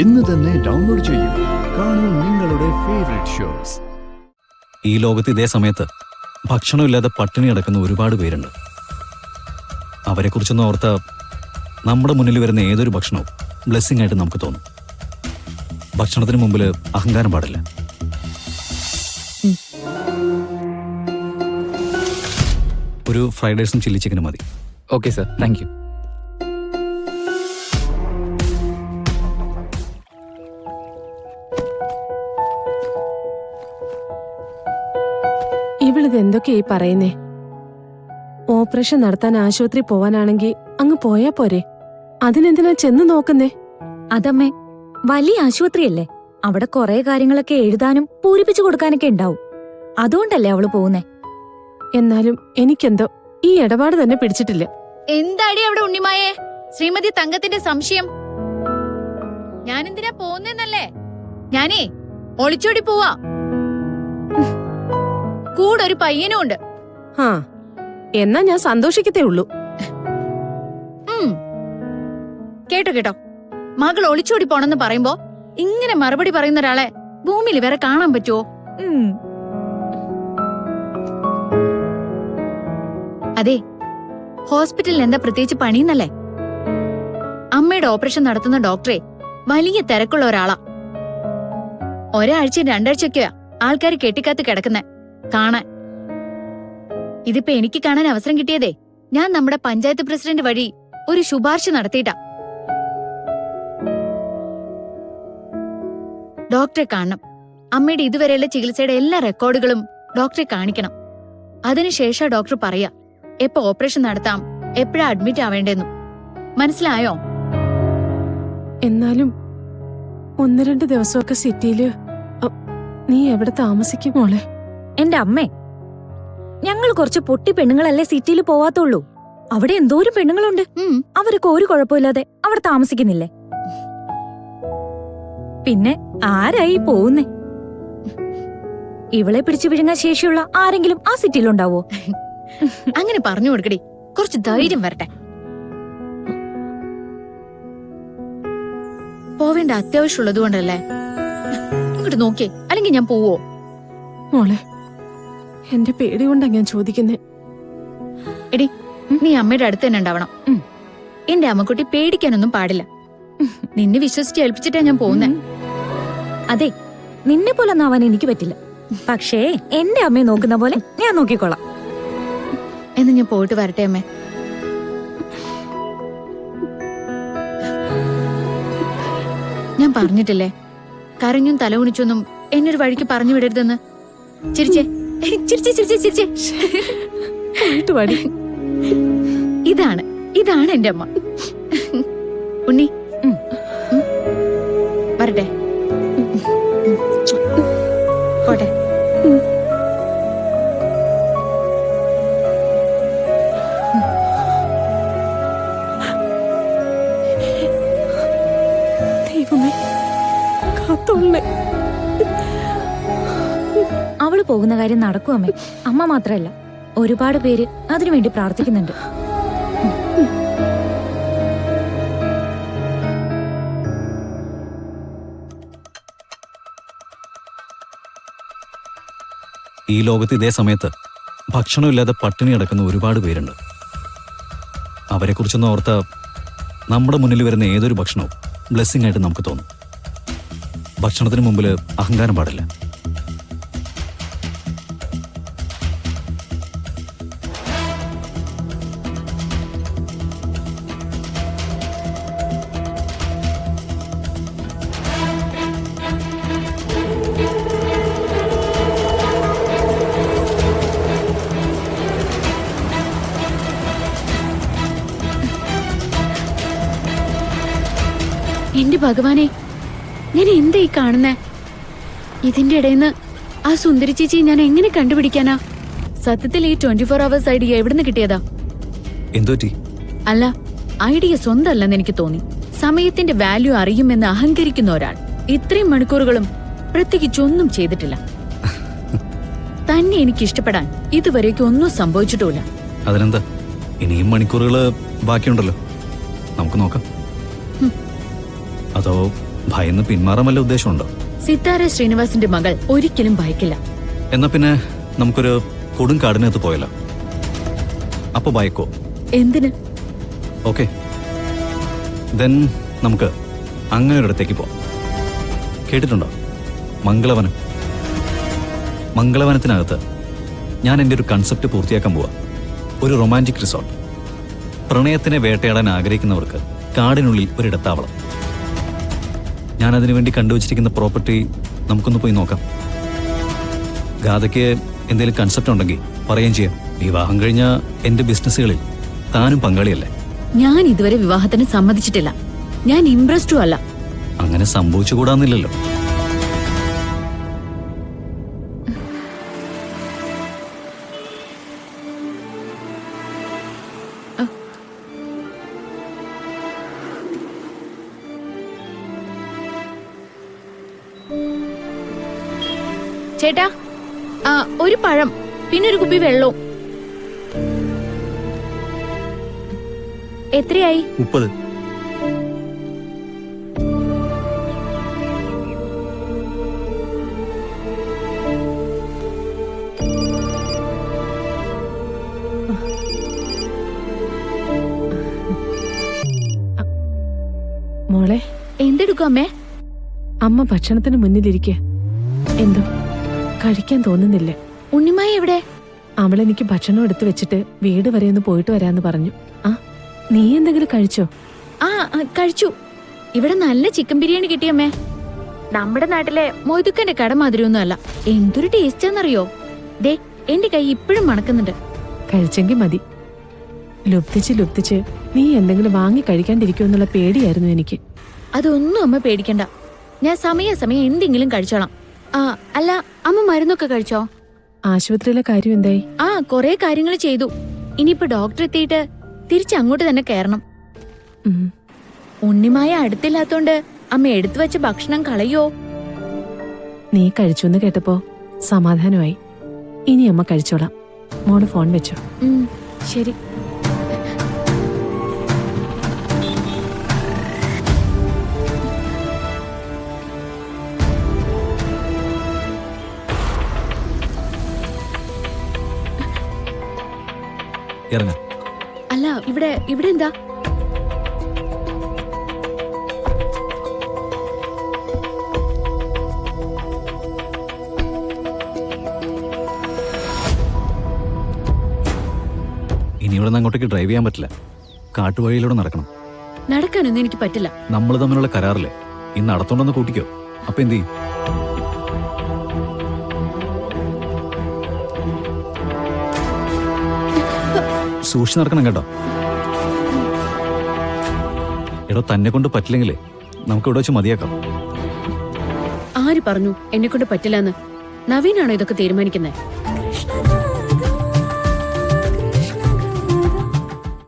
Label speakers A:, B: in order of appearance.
A: ഇന്ന് തന്നെ ഡൗൺലോഡ് ചെയ്യൂ. കാണൂ നിങ്ങളുടെ ഫേവറേറ്റ് ഷോസ്.
B: ഈ ലോകത്ത് ഇതേ സമയത്ത് ഭക്ഷണമില്ലാതെ പട്ടിണി കിടക്കുന്ന ഒരുപാട് പേരുണ്ട്. അവരെക്കുറിച്ചൊന്നും ഓർത്ത നമ്മുടെ മുന്നിൽ വരുന്ന ഏതൊരു ഭക്ഷണവും ബ്ലെസ്സിംഗ് ആയിട്ട് നമുക്ക് തോന്നും. ഭക്ഷണത്തിന് മുമ്പിൽ അഹങ്കാരം പാടില്ല. ഒരു ഫ്രൈഡ് റൈസും ചില്ലി ചിക്കനും മതി.
C: Okay sir, thank you.
D: ഇവളിത് എന്തൊക്കെയായി പറയുന്നേ? ഓപ്പറേഷൻ നടത്താൻ ആശുപത്രി പോവാനാണെങ്കി അങ്ങ് പോയാ പോരെ, അതിനെന്തിനാ ചെന്ന് നോക്കുന്നേ?
E: അതമ്മേ, വലിയ ആശുപത്രിയല്ലേ, അവിടെ കുറെ കാര്യങ്ങളൊക്കെ എഴുതാനും പൂരിപ്പിച്ചു കൊടുക്കാനൊക്കെ ഉണ്ടാവും. അതുകൊണ്ടല്ലേ അവള് പോകുന്നേ.
D: എന്നാലും എനിക്കെന്തോ ഈ ഇടപാട് തന്നെ പിടിച്ചിട്ടില്ല.
F: എന്താടി അവിടെ ഉണ്ണിമായേ ശ്രീമതി തങ്കത്തിന്റെ സംശയം? ഞാനെന്തിനാ പോകുന്നല്ലേ? ഞാനേ ഒളിച്ചോടി പോവാ. കൂടെ ഒരു പയ്യനും ഉണ്ട്.
D: ആ, എന്നാ ഞാൻ സന്തോഷിക്കത്തേ ഉള്ളൂ.
F: കേട്ടോ കേട്ടോ, മകൾ ഒളിച്ചോടി പോണെന്ന് പറയുമ്പോ ഇങ്ങനെ മറുപടി പറയുന്ന ഒരാളെ ഭൂമിയിൽ വേറെ കാണാൻ പറ്റുമോ? അതെ, ഹോസ്പിറ്റലിൽ എന്താ പ്രത്യേകിച്ച് പണിയെന്നല്ലേ? അമ്മയുടെ ഓപ്പറേഷൻ നടത്തുന്ന ഡോക്ടറെ വലിയ തിരക്കുള്ള ഒരാളാ. ഒരാഴ്ചയും രണ്ടാഴ്ചയൊക്കെയാ ആൾക്കാർ കെട്ടിക്കാത്ത് കിടക്കുന്നെ കാണാൻ. ഇതിപ്പോ എനിക്ക് കാണാൻ അവസരം കിട്ടിയതേ ഞാൻ നമ്മുടെ പഞ്ചായത്ത് പ്രസിഡന്റ് വഴി ഒരു ശുപാർശ നടത്തിയിട്ടാ. ഡോക്ടറെ കാണണം. അമ്മയുടെ ഇതുവരെയുള്ള ചികിത്സയുടെ എല്ലാ റെക്കോർഡുകളും ഡോക്ടറെ കാണിക്കണം. അതിനുശേഷം ഡോക്ടർ പറയാ എപ്പോ ഓപ്പറേഷൻ നടത്താം, എപ്പോഴാ അഡ്മിറ്റ് ആവേണ്ടെന്നു. മനസ്സിലായോ?
D: എന്നാലും 1-2 ദിവസമൊക്കെ സിറ്റിയില് നീ എവിടെ താമസിക്കും മോളെ?
E: എന്റെ അമ്മേ, ഞങ്ങൾ കുറച്ച് പൊട്ടി പെണ്ണുങ്ങളല്ലേ സിറ്റിയിൽ പോവാത്തുള്ളൂ. അവിടെ എന്തോരം പെണ്ണുങ്ങളുണ്ട്. അവരൊക്കെ ഒരു കുഴപ്പമില്ലാതെ അവിടെ താമസിക്കുന്നില്ലേ? പിന്നെ ആരായി പോകുന്നേ? ഇവളെ പിടിച്ചു വിഴുങ്ങാൻ ശേഷിയുള്ള ആരെങ്കിലും ആ സിറ്റിയിലുണ്ടാവോ?
F: അങ്ങനെ പറഞ്ഞു കൊടുക്കടി, കുറച്ച് ധൈര്യം വരട്ടെ. പോവേണ്ട അത്യാവശ്യമുള്ളത് കൊണ്ടല്ലേ. ഇങ്ങോട്ട് നോക്കിയേ, അല്ലെങ്കിൽ ഞാൻ പോവോ?
D: മോളെ, എന്റെ പേടി കൊണ്ടാ ഞാൻ ചോദിക്കുന്നേ.
F: എടി, നീ അമ്മയുടെ അടുത്ത് തന്നെ ഉണ്ടാവണം. എന്റെ അമ്മക്കുട്ടി പേടിക്കാനൊന്നും പാടില്ല. നിന്നെ വിശ്വസിച്ച് ഏൽപ്പിച്ചിട്ടാ ഞാൻ പോകുന്നേ.
E: അതെ, നിന്നെ പോലെ ആവാൻ എനിക്ക് പറ്റില്ല. പക്ഷേ എന്റെ അമ്മയെ നോക്കുന്ന പോലെ ഞാൻ നോക്കിക്കോളാം.
F: എന്ന് ഞാൻ പോയിട്ട് വരട്ടെ അമ്മേ. ഞാൻ പറഞ്ഞിട്ടില്ലേ, കരഞ്ഞും തലകുണിച്ചൊന്നും എന്നൊരു വഴിക്ക് പറഞ്ഞു വിടരുതെന്ന്. ചിരിച്ചേ, ചിരിച്ചേ, ചിരിച്ചേ, ചിരിച്ചേ. ഇതാണ് എന്റെ അമ്മ. ഉണ്ണി, വരട്ടെ. പോട്ടെ.
D: ദൈവമേ, കാത്തോളണേ.
E: അവള് പോകുന്ന കാര്യം നടക്കും അമ്മേ. അമ്മ മാത്രല്ല, ഒരുപാട് പേര് അതിനുവേണ്ടി പ്രാർത്ഥിക്കുന്നുണ്ട്.
B: ഈ ലോകത്ത് ഇതേ സമയത്ത് ഭക്ഷണമില്ലാതെ പട്ടിണി കിടക്കുന്ന ഒരുപാട് പേരുണ്ട്. അവരെക്കുറിച്ചൊന്നും ഓർത്ത നമ്മുടെ മുന്നിൽ വരുന്ന ഏതൊരു ഭക്ഷണവും ബ്ലെസ്സിംഗ് ആയിട്ട് നമുക്ക് തോന്നും. ഭക്ഷണത്തിന് മുമ്പിൽ അഹങ്കാരം പാടില്ല.
F: എന്റെ ഭഗവാനെ, ഞാൻ എന്താ ഈ കാണുന്നേ? ഇതിന്റെ ഇടയിന്ന് ആ സുന്ദരി ചേച്ചി ഞാൻ എങ്ങനെ കണ്ടുപിടിക്കാനാ? സത്യത്തിൽ ഈ 24 hours ഐഡിയ എവിടുന്ന് കിട്ടിയതാ?
B: എന്തോറ്റി?
F: അല്ല, ഐഡിയ സ്വന്തമല്ലെന്ന് എനിക്ക് തോന്നി. സമയത്തിന്റെ വാല്യൂ അറിയുമെന്ന് അഹങ്കരിക്കുന്ന ഒരാൾ ഇത്രയും മണിക്കൂറുകളും പ്രത്യേകിച്ചൊന്നും ചെയ്തിട്ടില്ല. തന്നെ എനിക്ക് ഇഷ്ടപ്പെടാൻ ഇതുവരേക്കും ഒന്നും സംഭവിച്ചിട്ടുമില്ല.
B: അതിനെന്താ, ഇനിയും മണിക്കൂറുകൾ ബാക്കിയുണ്ടല്ലോ, നമുക്ക് നോക്കാം. അതോ ഭയന്ന് പിന്മാറാൻ വല്ല ഉദ്ദേശമുണ്ടോ?
F: സിത്താര ശ്രീനിവാസിന്റെ മകൾ ഒരിക്കലും ഭയക്കില്ല.
B: എന്നാ പിന്നെ നമുക്കൊരു കൊടുങ്കാടിനകത്ത് പോയല്ലോ. അപ്പൊ ഭയക്കോ?
F: എന്തിന്?
B: ഓക്കെ, ദെൻ നമുക്ക് അങ്ങനെ ഒരിടത്തേക്ക് പോവാം. കേട്ടിട്ടുണ്ടോ മംഗളവനം? മംഗളവനത്തിനകത്ത് ഞാൻ എൻ്റെ ഒരു കൺസെപ്റ്റ് പൂർത്തിയാക്കാൻ പോവാ. ഒരു റൊമാൻറ്റിക് റിസോർട്ട്. പ്രണയത്തിനെ വേട്ടയാടാൻ ആഗ്രഹിക്കുന്നവർക്ക് കാടിനുള്ളിൽ ഒരിടത്താവളം. ഞാൻ അതിനുവേണ്ടി കണ്ടുവച്ചിരിക്കുന്ന പ്രോപ്പർട്ടി നമുക്കൊന്ന് പോയി നോക്കാം. ഗാഥയ്ക്ക് എന്തെങ്കിലും കൺസെപ്റ്റ് ഉണ്ടെങ്കിൽ പറയുകയും ചെയ്യാം. വിവാഹം കഴിഞ്ഞ എൻ്റെ ബിസിനസ്സുകളിൽ താനും പങ്കാളിയല്ലേ?
F: ഞാൻ ഇതുവരെ വിവാഹത്തിന് സമ്മതിച്ചിട്ടില്ല. ഞാൻ ഇംപ്രസ്ഡും അല്ല.
B: അങ്ങനെ സംഭവിച്ചുകൂടാന്നില്ലല്ലോ.
F: ചേട്ടാ, ഒരു പഴം പിന്നെ ഒരു കുപ്പി വെള്ളവും. എത്രയായി?
B: 30.
D: മോളെ,
F: എന്തെടുക്കും അമ്മേ?
D: അമ്മ ഭക്ഷണത്തിന് മുന്നിലിരിക്കെ. എന്തോ കഴിക്കാൻ തോന്നുന്നില്ല.
F: ഉണ്ണിമായ എവിടെ?
D: അവളെനിക്ക് ഭക്ഷണം എടുത്തു വെച്ചിട്ട് വീട് വരെ ഒന്ന് പോയിട്ട് വരാന്ന് പറഞ്ഞു. ആ, നീ എന്തെങ്കിലും കഴിച്ചോ?
F: കഴിച്ചു. ഇവിടെ നല്ല ചിക്കൻ ബിരിയാണി കിട്ടിയമ്മേ. നമ്മുടെ നാട്ടിലെ മൊയ്തുക്കന്റെ കട മാതിരിയൊന്നും അല്ല. എന്തൊരു ടേസ്റ്റാന്നറിയോ? ദേ, എന്റെ കൈ ഇപ്പോഴും മണക്കുന്നുണ്ട്.
D: കഴിച്ചെങ്കിൽ മതി. ലുബ്ധിച്ച് നീ എന്തെങ്കിലും വാങ്ങി കഴിക്കാണ്ടിരിക്കുമെന്നുള്ള പേടിയായിരുന്നു എനിക്ക്.
F: അതൊന്നും അമ്മ പേടിക്കണ്ട. ഞാൻ സമയം എന്തെങ്കിലും കഴിച്ചോളാം. അല്ല, അമ്മ മരുന്നൊക്കെ കഴിച്ചോ?
D: ആശുപത്രിയിലെ കാര്യം എന്തായി?
F: കൊറേ കാര്യങ്ങൾ ചെയ്തു. ഇനിയിപ്പോ ഡോക്ടർ എത്തിയിട്ട് തിരിച്ചങ്ങോട്ട് തന്നെ കയറണം. ഉണ്ണിമായ അടുത്തില്ലാത്തോണ്ട് അമ്മ എടുത്തു വെച്ച ഭക്ഷണം കളയോ?
D: നീ കഴിച്ചു എന്ന് കേട്ടപ്പോ സമാധാനമായി. ഇനി അമ്മ കഴിച്ചോളാം. മോള് ഫോൺ വെച്ചോ.
F: ശരി.
B: ഇറങ്ങ.
F: അല്ല, ഇവിടെ എന്താ?
B: ഇനി ഇവിടെ നിന്ന് അങ്ങോട്ടേക്ക് ഡ്രൈവ് ചെയ്യാൻ പറ്റില്ല. കാട്ടുവഴിയിലൂടെ നടക്കണം.
F: നടക്കാനൊന്നും എനിക്ക് പറ്റില്ല.
B: നമ്മൾ തമ്മിലുള്ള കരാറില്ലേ, ഇന്ന് നടത്തോണ്ടെന്ന് കൂട്ടിക്കോ. അപ്പൊ എന്ത് ചെയ്യും? സൂക്ഷിച്ച് നടക്കണം കേട്ടോ. എടോ, തന്നെ കൊണ്ട് പറ്റില്ലെങ്കിലേ നമുക്ക് ഇവിടെ വെച്ച് മതിയാക്കാം.
F: ആര് പറഞ്ഞു എന്നെ കൊണ്ട് പറ്റില്ലെന്ന്? നവീനാണോ ഇതൊക്കെ തീരുമാനിക്കുന്നത്?